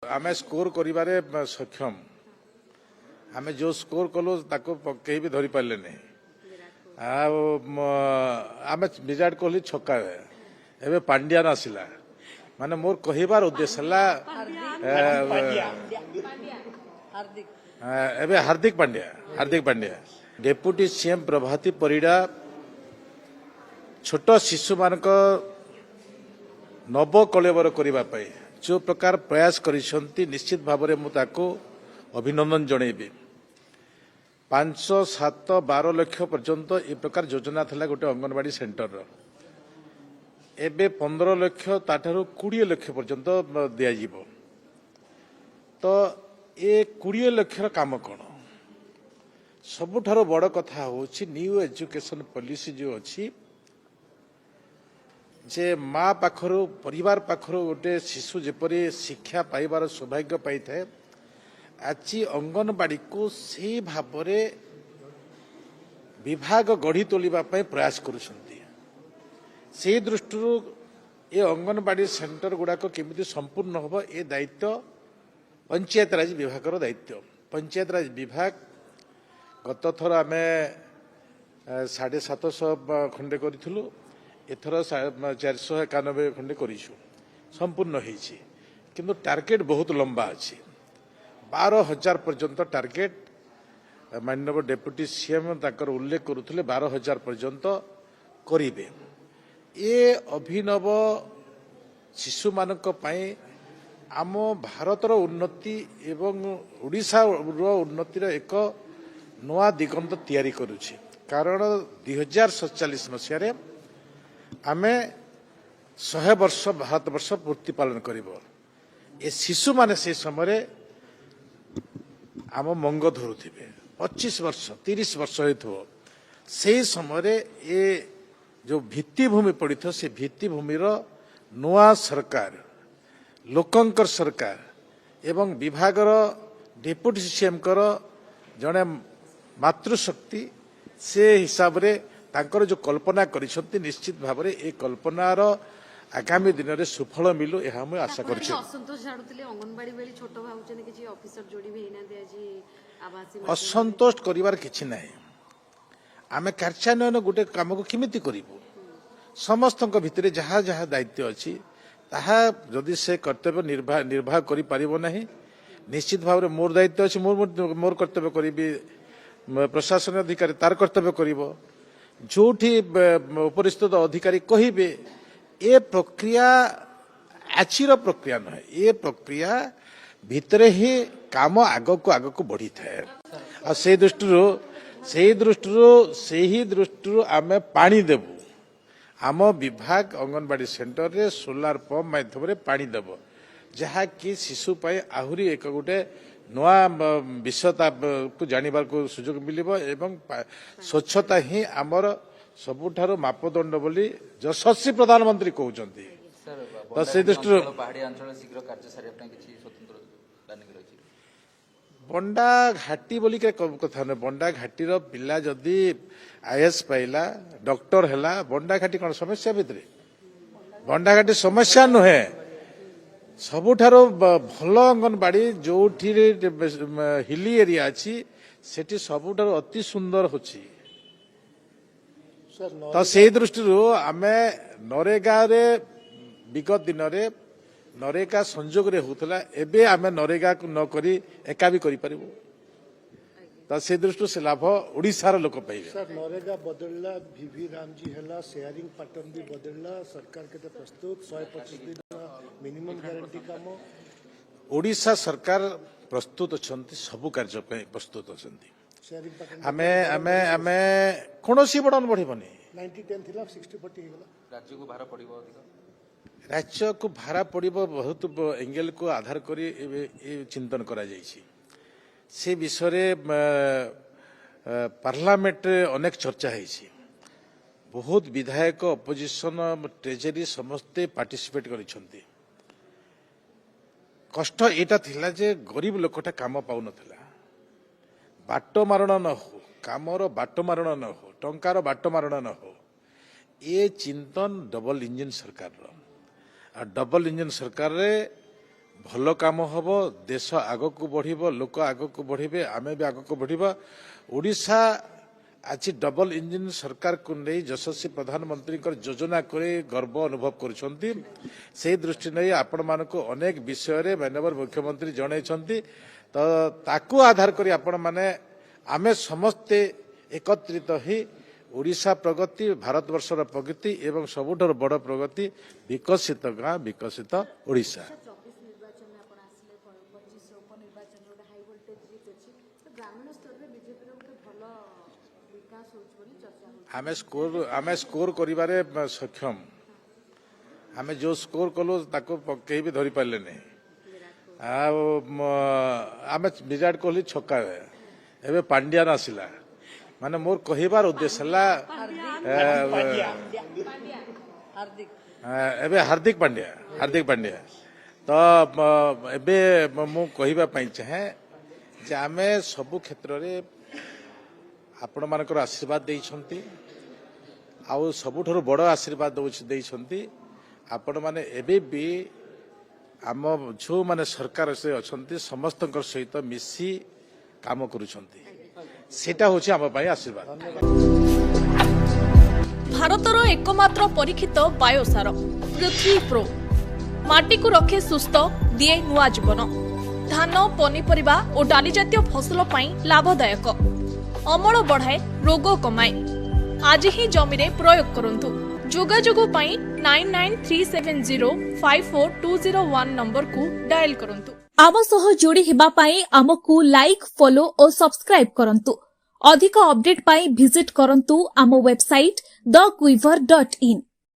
आम स्कोर करिबारे सक्षम आम जो स्कोर कलु कहीं भी धरी पारे नहीं आम विराट कोहली छक्का एवं पांड्यान आसला माने मोर कहबार उद्देश्य है हार्दिक पांड्या डेप्यूटी सीएम प्रभाती परिड़ा छोट शिशु मान नव कलेवर करने जो प्रकार प्रयास करिसंती निश्चित भाव में मुझे अभिनंदन जनइबी 5, 7, 12 लाख पर्यंत ए प्रकार योजना था गोटे अंगनवाड़ी सेंटर एबे 15 लाख ताठारु 20 लाख पर्यंत दिज्व तो ये 20 लाख काम कौन सबुठारो बड़ कथा होची न्यू एजुकेशन पॉलिसी जो अच्छी जे माँ पाखर परिवार पाखर गोटे शिशु जेपरी शिक्षा पाइबार सौभाग्य पाई थाए आज अंगनवाड़ी को से भाव विभाग गढ़ी तोलिबा पई प्रयास करुछंती से दृष्टि ये अंगनवाड़ी सेंटर गुड़ाक केमिति संपूर्ण होबो ए दायित्व पंचायत राज विभाग दायित्व पंचायत राज विभाग गत थर आम 750 खंडे करूँ एथर 491 खंडे करूँ संपूर्ण होइछि किंतु टार्गेट बहुत लंबा अच्छी 12,000 पर्यंत टार्गेट माननीय डेप्यूटी सीएम ताकर उल्लेख करुले 12,000 पर्यंत करिवे ये अभिनव शिशु मानक पई आम भारतर उन्नति एवं ओडिशा उन्नतिर एक नवा दिगंत तैयारी करुछि कारण 2047 मसीह आमे 100 वर्ष भारत वर्ष पूर्ति पालन करिवो ए शिशु माने से समय आम मंग धरुथिबे 25 वर्ष 30 वर्ष होइथो से समय ये जो भित्तिभूमि पड़ी थो से भित्तिभूमिर नुआ सरकार लोकंकर सरकार एवं विभागर डेप्यूटी सीएम कर जड़े मातृशक्ति से हिसाब रे तांकर जो कल्पना करिसंती निश्चित भाव में ये कल्पनार आगामी दिन में सुफल मिलू यह मुझे आशा कर असंतोष करिवार किछि नाही आमे कार्यान्वयन गोटे काम को किमिति करिवो समस्त भितर जहाँ जहाँ दायित्व अच्छी ताहा जदि से कर्तव्य निर्वाह करि परिबो नाही निश्चित भाव में मोर दायित्व अच्छी मोर कर्तव्य करी प्रशासन अधिकारी तार कर्तव्य करिवो जोठी उपरिस्थित अधिकारी कहिबे ए प्रक्रिया आचिर प्रक्रिया नहे ये प्रक्रिया भितरे ही काम आग को बढ़ी थाए आ से दृष्टि आमे पानी देबू आम विभाग अंगनवाड़ी सेंटर रे सोलार पंप माध्यम रे पानी देव जहा कि शिशु पाई आहुरी एक गोटे नवा विषयता को जानिबार को सुजोग मिलिबो एवं स्वच्छता ही आमर सबुठारो मापदंड बोली यशस्वी प्रधानमंत्री कहउचंती तो से दृष्टि पहाड़ी अंचल शीघ्र कार्य सारिया किछि स्वतंत्र प्लानिंग रहिछि बंडा घाटी बोली के कथा न बंडा घाटी रो पिला जदी आईएएस पाइला डॉक्टर हैला बंडा घाटी कोन समस्या भितरे बंडा घाटी समस्या नुहे सबुठारो भल अंगनवाड़ी जोठी हिली एरिया अच्छी सेठी सबुठारो अति सुंदर होची तो से दृष्टि आमे नरेगा रे विगत दिन रे नरेगा संजोग रे होतला एबे आमे नरेगा को न करी एका भी करि परिबो तो से दृष्टि से लाभ ओडिसार लोक पाइबे सर नरेगा बदलला वीवी रामजी हला शेयरिंग पैटर्न भी बदलला सरकार के प्रस्तुत 125 दिन मिनिमम गारंटी काम ओडिसा सरकार प्रस्तुत अछंती सब कार्य पे प्रस्तुत अछंती शेयरिंग पैटर्न आमे आमे आमे कोनोसी बडन बढ़िबनी 90-10 थिला 60-40 हेला राज्य को भार पड़िबो अधिक राज्य को भाड़ा पड़िबो बहुत एंगल को आधार करी चिंतन करा जायछि से विषय पार्लियामेंट अनेक चर्चा है बहुत विधायक अपोजिशन ट्रेजरी समस्ते पार्टिसिपेट करिसंती कष्ट एटा थिला जे गरीब लोकटा काम पाउ नथिला बाट मारण न हो कामर बाट मारण न हो टंकार बाट मारण न हो ये चिंतन डबल इंजिन सरकार डबल इंजिन सरकार रे ଭଲ କାମ ହେବ, ଦେଶ ଆଗକୁ ବଢ଼ିବ, ଲୋକ ଆଗକୁ ବଢ଼ିବେ, ଆମେ ବି ଆଗକୁ ବଢ଼ିବା। ଓଡ଼ିଶା ଆଜି ଡବଲ ଇଞ୍ଜିନ ସରକାରକୁ ନେଇ ଯଶସ୍ୱୀ ପ୍ରଧାନମନ୍ତ୍ରୀଙ୍କର ଯୋଜନା କରି ଗର୍ବ ଅନୁଭବ କରୁଛନ୍ତି। ସେହି ଦୃଷ୍ଟି ନେଇ ଆପଣମାନଙ୍କୁ ଅନେକ ବିଷୟରେ ମାନ୍ୟବର ମୁଖ୍ୟମନ୍ତ୍ରୀ ଜଣାଇଛନ୍ତି। ତ ତାକୁ ଆଧାର କରି ଆପଣମାନେ ଆମେ ସମସ୍ତେ ଏକତ୍ରିତ ହୋଇ ଓଡ଼ିଶା ପ୍ରଗତି, ଭାରତବର୍ଷର ପ୍ରଗତି ଏବଂ ସବୁଠାରୁ ବଡ଼ ପ୍ରଗତି ବିକଶିତ ଗାଁ, ବିକଶିତ ଓଡ଼ିଶା। ଆମେ ସ୍କୋର କରିବାରେ ସକ୍ଷମ। ଆମେ ଯେଉଁ ସ୍କୋର କଲୁ ତାକୁ କେହି ବି ଧରି ପାରିଲେନି। ଆଉ ଆମେ ବିରାଟ କୋହଲି ଛକା, ଏବେ ପାଣ୍ଡିଆନ ଆସିଲା। ମାନେ ମୋର କହିବାର ଉଦ୍ଦେଶ୍ୟ ହେଲା ଏବେ ହାର୍ଦ୍ଦିକ ପାଣ୍ଡ୍ୟା। ତ ଏବେ ମୁଁ କହିବା ପାଇଁ ଚାହେଁ ଯେ ଆମେ ସବୁ କ୍ଷେତ୍ରରେ ଆପଣମାନଙ୍କର ଆଶୀର୍ବାଦ ଦେଇଛନ୍ତି, ଆଉ ସବୁଠାରୁ ବଡ଼ ଆଶୀର୍ବାଦ ଦେଇଛନ୍ତି ଆପଣମାନେ ଏବେ ବି ଆମ ଯେଉଁମାନେ ସରକାର ଅଛନ୍ତି ସମସ୍ତଙ୍କ ସହିତ ମିଶି କାମ କରୁଛନ୍ତି। ସେଟା ହେଉଛି ଆମ ପାଇଁ ଆଶୀର୍ବାଦ। ଭାରତର एकमात्र परीक्षित बायोसार पृथ्वी प्रो माटी को रखे सुस्थ, दिए नुआ जीवन। धान, पनीपरिबा और डाली जातीय फसल पाई लाभदायक, अमल बढ़ाए, रोग कमाए। आज ही जमी रे प्रयोग करंतु। जोगाजोग पाई 9937054201 नंबर को डायल करंतु। आम सह जोड़ी हेबा पाई आमकु लाइक, फॉलो और सब्सक्राइब करंतु। अधिक अपडेट पाई विजिट करंतु आम वेबसाइट thequiver.in।